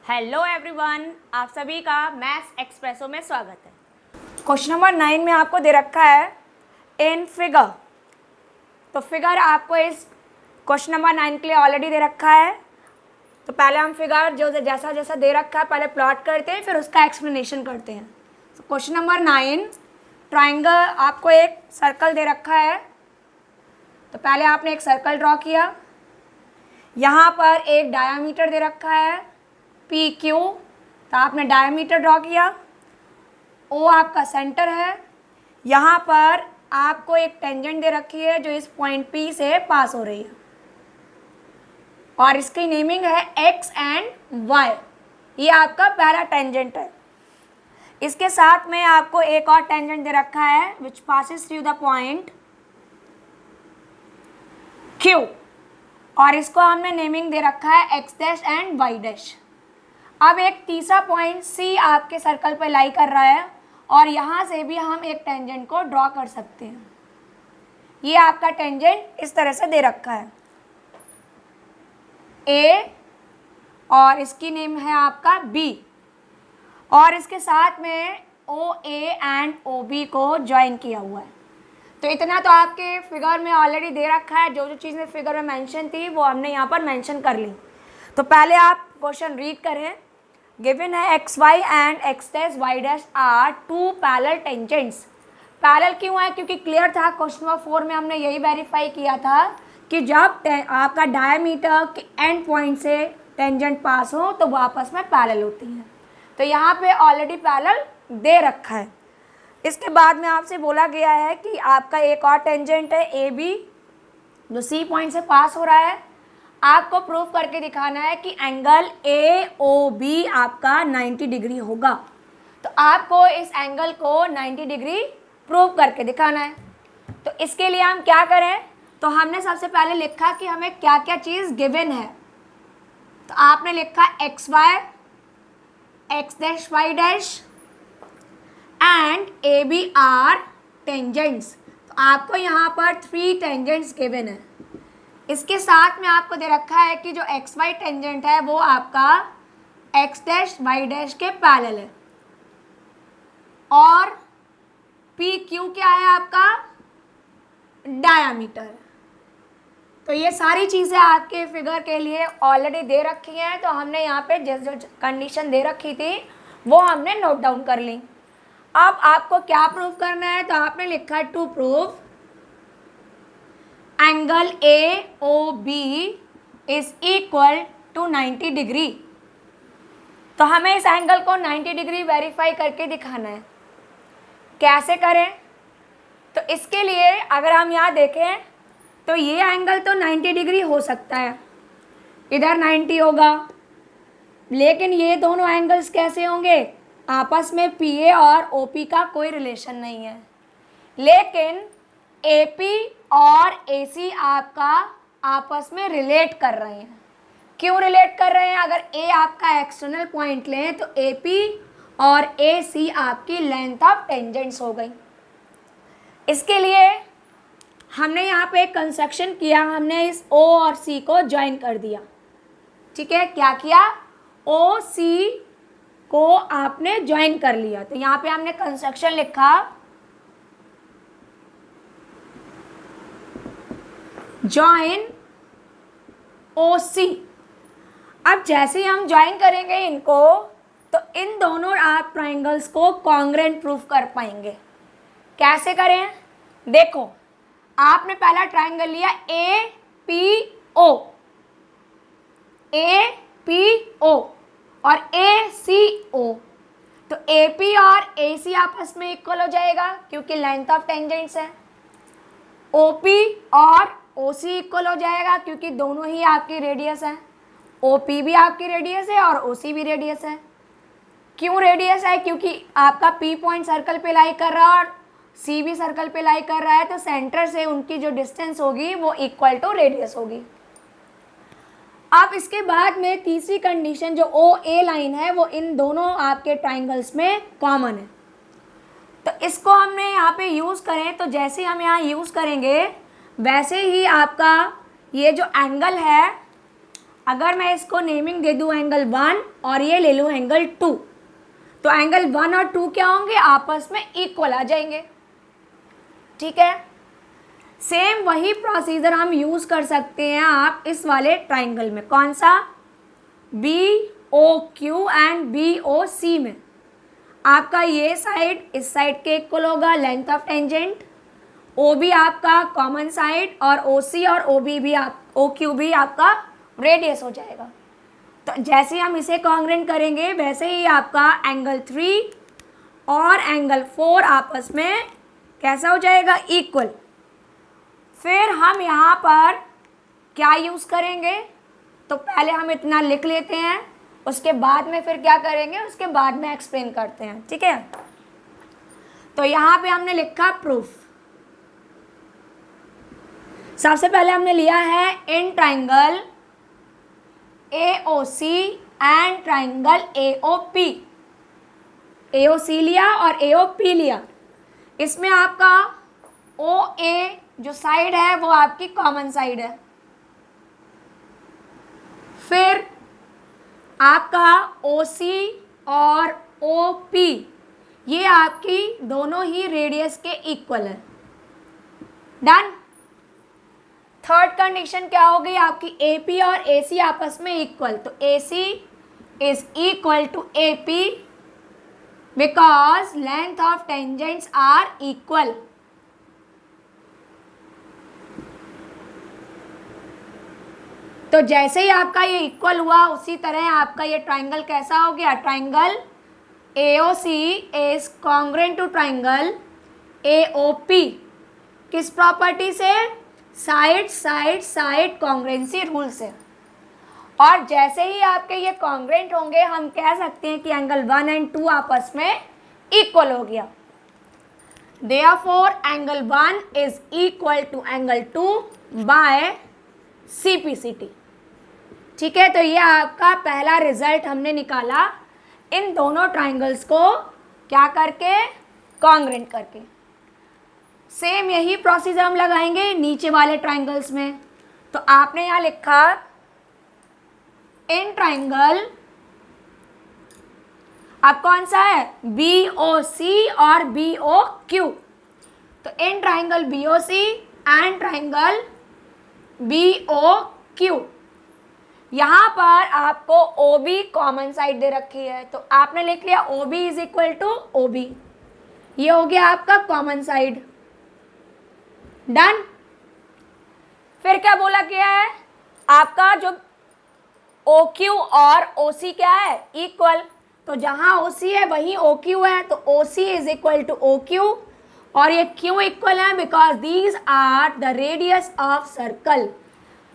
Hello everyone, आप सभी का मैथ्स एक्सप्रेसो में स्वागत है। क्वेश्चन नंबर 9 में आपको दे रखा है इन फिगर। तो फिगर आपको इस क्वेश्चन नंबर 9 के लिए ऑलरेडी दे रखा है। तो पहले हम फिगर जो जैसा जैसा दे रखा है पहले प्लॉट करते हैं, फिर उसका एक्सप्लेनेशन करते हैं। तो क्वेश्चन नंबर 9, ट्राइंगल, आपको एक सर्कल दे रखा है। तो पहले आपने एक सर्कल ड्रॉ किया, यहाँ पर एक डायामीटर दे रखा है पी क्यू, तो आपने डायमीटर ड्रॉ किया। ओ आपका सेंटर है। यहाँ पर आपको एक टेंजेंट दे रखी है जो इस पॉइंट पी से पास हो रही है और इसकी नेमिंग है एक्स एंड वाई। ये आपका पहला टेंजेंट है। इसके साथ में आपको एक और टेंजेंट दे रखा है which passes through the point Q और इसको हमने नेमिंग दे रखा है X dash and Y dash. अब एक तीसरा पॉइंट सी आपके सर्कल पर लाई कर रहा है और यहाँ से भी हम एक टेंजेंट को ड्रॉ कर सकते हैं। ये आपका टेंजेंट इस तरह से दे रखा है ए और इसकी नेम है आपका बी और इसके साथ में ओ ए एंड ओ बी को ज्वाइन किया हुआ है। तो इतना तो आपके फिगर में ऑलरेडी दे रखा है। जो जो चीज़ें फिगर में मेंशन थी वो हमने यहाँ पर मेंशन कर ली। तो पहले आप क्वेश्चन रीड करें। गिवन है X Y and X dash Y dash are two parallel tangents. Parallel क्यों है? क्योंकि क्लियर था क्वेश्चन नंबर 4 में हमने यही वेरीफाई किया था कि जब आपका डायमीटर के एंड पॉइंट से टेंजेंट पास हो तो वो आपस में पैरेलल होती हैं। तो यहाँ पे ऑलरेडी पैरेलल दे रखा है। इसके बाद में आपसे बोला गया है कि आपका एक और टेंजेंट है ए बी जो सी पॉइंट से पास हो रहा है। आपको प्रूव करके दिखाना है कि एंगल ए ओ बी आपका 90 डिग्री होगा। तो आपको इस एंगल को 90 डिग्री प्रूव करके दिखाना है। तो इसके लिए हम क्या करें? तो हमने सबसे पहले लिखा कि हमें क्या क्या चीज़ गिवन है। तो आपने लिखा X Y, X dash Y dash and A B are tangents. तो आपको यहाँ पर 3 टेंजेंट्स गिवन है। इसके साथ में आपको दे रखा है कि जो एक्स वाई टेंजेंट है वो आपका एक्स डैश वाई डैश के पैरेलल है और पी क्यू क्या है आपका डायामीटर। तो ये सारी चीज़ें आपके फिगर के लिए ऑलरेडी दे रखी हैं। तो हमने यहाँ पे जो कंडीशन दे रखी थी वो हमने नोट डाउन कर ली। अब आपको क्या प्रूव करना है? तो आपने लिखा है to prove angle A O B is equal to 90 degree. तो हमें इस एंगल को 90 डिग्री वेरीफाई करके दिखाना है। कैसे करें? तो इसके लिए अगर हम यहाँ देखें तो ये एंगल तो 90 डिग्री हो सकता है, इधर 90 होगा, लेकिन ये दोनों एंगल्स कैसे होंगे? आपस में पी ए और ओ पी का कोई रिलेशन नहीं है, लेकिन ए पी और ए सी आपका आपस में रिलेट कर रहे हैं। क्यों रिलेट कर रहे हैं? अगर ए आपका एक्सटर्नल पॉइंट लें तो ए पी और ए सी आपकी लेंथ ऑफ टेंजेंट्स हो गई। इसके लिए हमने यहाँ पे एक कंस्ट्रक्शन किया, हमने इस ओ और सी को ज्वाइन कर दिया। ठीक है, क्या किया? ओ सी को आपने ज्वाइन कर लिया। तो यहाँ पे हमने कंस्ट्रक्शन लिखा ज्वाइन ओ सी। अब जैसे ही हम ज्वाइन करेंगे इनको तो इन दोनों आप ट्राइंगल्स को कॉन्ग्रुएंट प्रूफ कर पाएंगे। कैसे करें? देखो, आपने पहला ट्राइंगल लिया A P O, A P O और ए सी ओ। तो ए पी और ए सी आपस में इक्वल हो जाएगा क्योंकि लेंथ ऑफ टेंजेंट्स है। ओ पी और ओ सी इक्वल हो जाएगा क्योंकि दोनों ही आपकी रेडियस है। ओ पी भी आपकी रेडियस है और ओ सी भी रेडियस है। क्यों रेडियस है? क्योंकि आपका पी पॉइंट सर्कल पे लाई कर रहा है और सी भी सर्कल पे लाई कर रहा है, तो सेंटर से उनकी जो डिस्टेंस होगी वो इक्वल टू रेडियस होगी। अब इसके बाद में तीसरी कंडीशन जो ओ ए लाइन है वो इन दोनों आपके ट्राइंगल्स में कॉमन है। तो इसको हमने यहाँ पे यूज़ करें तो जैसे हम यहाँ यूज़ करेंगे वैसे ही आपका ये जो एंगल है अगर मैं इसको नेमिंग दे दूँ एंगल 1 और ये ले लूँ एंगल 2, तो एंगल 1 और 2 क्या होंगे, आपस में इक्वल आ जाएंगे। ठीक है, सेम वही प्रोसीजर हम यूज कर सकते हैं आप इस वाले ट्राइंगल में। कौन सा, BOQ एंड BOC में। आपका ये साइड इस साइड के इक्वल होगा, लेंथ ऑफ टेंजेंट। OB आपका कॉमन साइड, और OC और OB भी OQ भी आपका रेडियस हो जाएगा। तो जैसे ही हम इसे कॉन्ग्रेंट करेंगे वैसे ही आपका एंगल 3 और एंगल 4 आपस में कैसा हो जाएगा, इक्वल। फिर हम यहाँ पर क्या यूज़ करेंगे, तो पहले हम इतना लिख लेते हैं, उसके बाद में फिर क्या करेंगे, उसके बाद में एक्सप्लेन करते हैं। ठीक है, तो यहाँ पे हमने लिखा प्रूफ। सबसे पहले हमने लिया है in triangle AOC and triangle AOP। AOC लिया और AOP लिया। इसमें आपका OA जो साइड है वो आपकी कॉमन साइड है। फिर आपका OC और OP ये आपकी दोनों ही रेडियस के इक्वल है। डन। थर्ड कंडीशन क्या हो गई आपकी, AP और AC आपस में इक्वल। तो AC is equal to AP because length of tangents are equal. तो जैसे ही आपका ये इक्वल हुआ उसी तरह आपका ये ट्राइंगल कैसा हो गया, triangle AOC is congruent to triangle AOP। किस प्रॉपर्टी से, side side side congruency rule से। और जैसे ही आपके ये कॉन्ग्रुएंट होंगे हम कह सकते हैं कि एंगल 1 एंड 2 आपस में इक्वल हो गया। Therefore angle 1 is equal to angle 2 by CPCT। ठीक है, तो ये आपका पहला रिजल्ट हमने निकाला इन दोनों ट्राइंगल्स को क्या करके, कॉन्ग्रुएंट करके। सेम यही प्रोसीजर हम लगाएंगे नीचे वाले ट्राइंगल्स में। तो आपने यहाँ लिखा इन ट्राइंगल, अब कौन सा है, BOC और BOQ। तो in triangle BOC and triangle BOQ, यहाँ पर आपको OB कॉमन साइड दे रखी है, तो आपने लिख लिया OB is equal to OB। ये हो गया आपका कॉमन साइड। डन। फिर क्या बोला गया है, आपका जो OQ और OC क्या है, इक्वल। तो जहाँ OC है वहीं OQ है, तो OC is equal to OQ। और ये क्यों इक्वल है, because these are the radius of circle.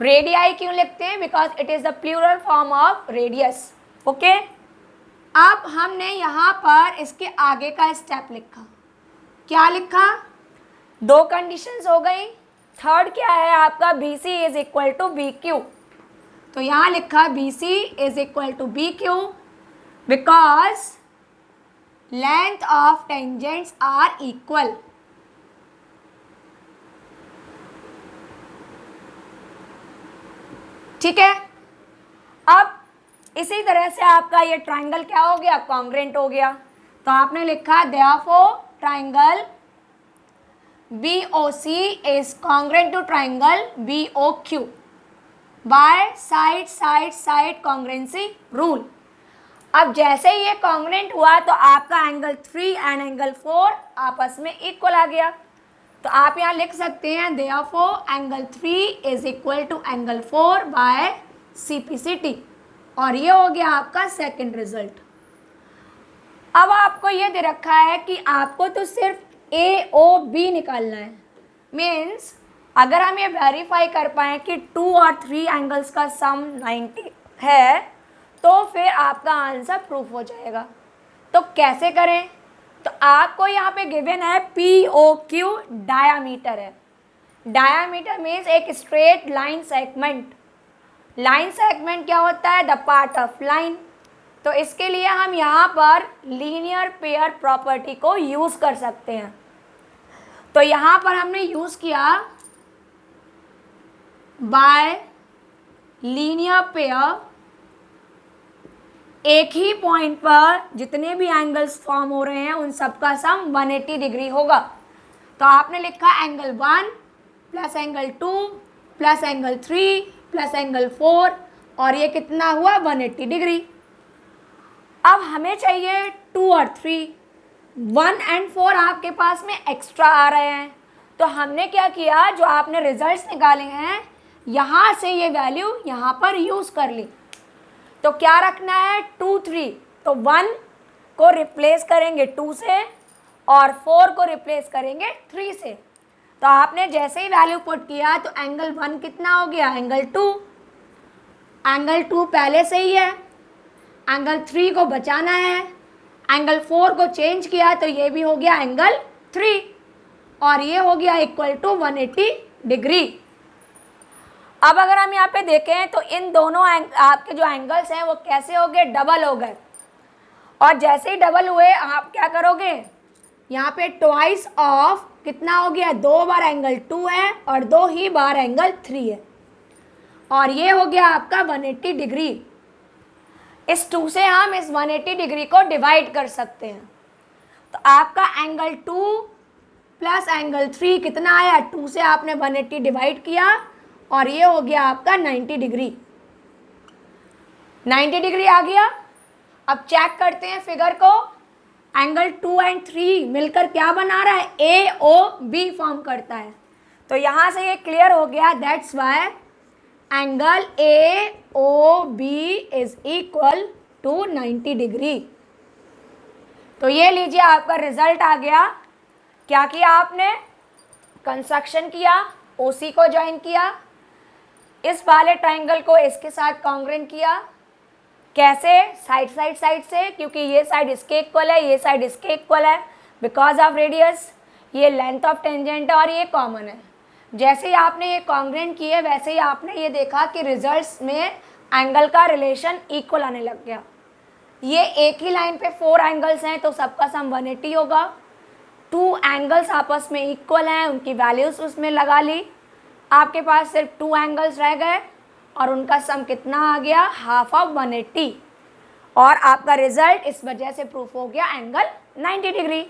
Radii क्यों लिखते हैं, because it is the plural form of radius. Okay, अब हमने यहाँ पर इसके आगे का स्टेप लिखा। क्या लिखा, दो कंडीशंस हो गई। थर्ड क्या है आपका, BC is equal to BQ। तो यहाँ लिखा BC is equal to BQ because length of tangents are equal. ठीक है, अब इसी तरह से आपका ये ट्राइंगल क्या हो गया, कॉन्ग्रुएंट हो गया। तो आपने लिखा therefore triangle BOC is congruent to triangle BOQ by side side side congruency rule. अब जैसे ही ये कॉन्ग्रुएंट हुआ तो आपका एंगल 3 एंड एंगल 4 आपस में इक्वल आ गया। तो आप यहाँ लिख सकते हैं therefore angle 3 is equal to angle 4 by CPCT। और ये हो गया आपका सेकंड रिजल्ट। अब आपको ये दे रखा है कि आपको तो सिर्फ AOB निकालना है। मीन्स अगर हम ये वेरीफाई कर पाएँ कि 2 और 3 एंगल्स का सम 90 है तो फिर आपका आंसर प्रूफ हो जाएगा। तो कैसे करें, तो आपको यहाँ पे गिवन है POQ डायामीटर है। डायामीटर मीन्स एक straight line segment. Line segment क्या होता है, द पार्ट ऑफ लाइन। तो इसके लिए हम यहाँ पर लीनियर पेयर प्रॉपर्टी को यूज़ कर सकते हैं। तो यहाँ पर हमने यूज़ किया बाय लीनियर पेयर एक ही पॉइंट पर जितने भी एंगल्स फॉर्म हो रहे हैं उन सबका सम 180 डिग्री होगा। तो आपने लिखा angle 1 plus angle 2 plus angle 3 plus angle 4 और ये कितना हुआ 180 डिग्री। अब हमें चाहिए 2 और 3, 1 एंड 4 आपके पास में एक्स्ट्रा आ रहे हैं। तो हमने क्या किया, जो आपने रिजल्ट्स निकाले हैं यहाँ से ये वैल्यू यहाँ पर यूज़ कर ली। तो क्या रखना है 2, 3, तो 1 को रिप्लेस करेंगे 2 से और 4 को रिप्लेस करेंगे 3 से। तो आपने जैसे ही वैल्यू पुट किया तो एंगल 1 कितना हो गया एंगल 2, एंगल 2 पहले से ही है, एंगल 3 को बचाना है, एंगल 4 को चेंज किया तो ये भी हो गया एंगल 3 और ये हो गया इक्वल टू 180 डिग्री। अब अगर हम यहाँ पे देखें तो इन दोनों आपके जो एंगल्स हैं वो कैसे हो गए, डबल हो गए। और जैसे ही डबल हुए आप क्या करोगे, यहाँ पे ट्वाइस ऑफ कितना हो गया, 2 बार एंगल 2 है और 2 ही बार एंगल 3 है और ये हो गया आपका 180 डिग्री। इस 2 से हम इस 180 डिग्री को डिवाइड कर सकते हैं। तो आपका एंगल 2 प्लस एंगल 3 कितना आया, 2 से आपने 180 डिवाइड किया और ये हो गया आपका 90 डिग्री। 90 डिग्री आ गया। अब चेक करते हैं फिगर को, एंगल 2 एंड 3 मिलकर क्या बना रहा है, AOB फॉर्म करता है। तो यहाँ से ये क्लियर हो गया, that's why angle AOB is equal to 90 degree. तो ये लीजिए आपका रिजल्ट आ गया। क्या किया आपने, कंस्ट्रक्शन किया, OC को ज्वाइन किया, इस वाले ट्राइंगल को इसके साथ कॉन्ग्रुएंट किया। कैसे, साइड से, क्योंकि ये साइड इसके इक्वल है, ये साइड इसके इक्वल है बिकॉज ऑफ रेडियस, ये लेंथ ऑफ टेंजेंट है और ये कॉमन है। जैसे ही आपने ये कॉन्ग्रुएंट किए वैसे ही आपने ये देखा कि रिजल्ट्स में एंगल का रिलेशन इक्वल आने लग गया। ये एक ही लाइन पे 4 एंगल्स हैं तो सबका सम 180 होगा। 2 एंगल्स आपस में इक्वल हैं, उनकी वैल्यूज उसमें लगा ली, आपके पास सिर्फ 2 एंगल्स रह गए और उनका सम कितना आ गया, हाफ ऑफ 180 और आपका रिजल्ट इस वजह से प्रूफ हो गया एंगल 90 डिग्री।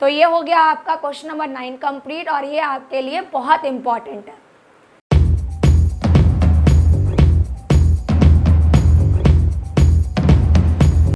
तो ये हो गया आपका क्वेश्चन नंबर 9 कंप्लीट और ये आपके लिए बहुत इंपॉर्टेंट है।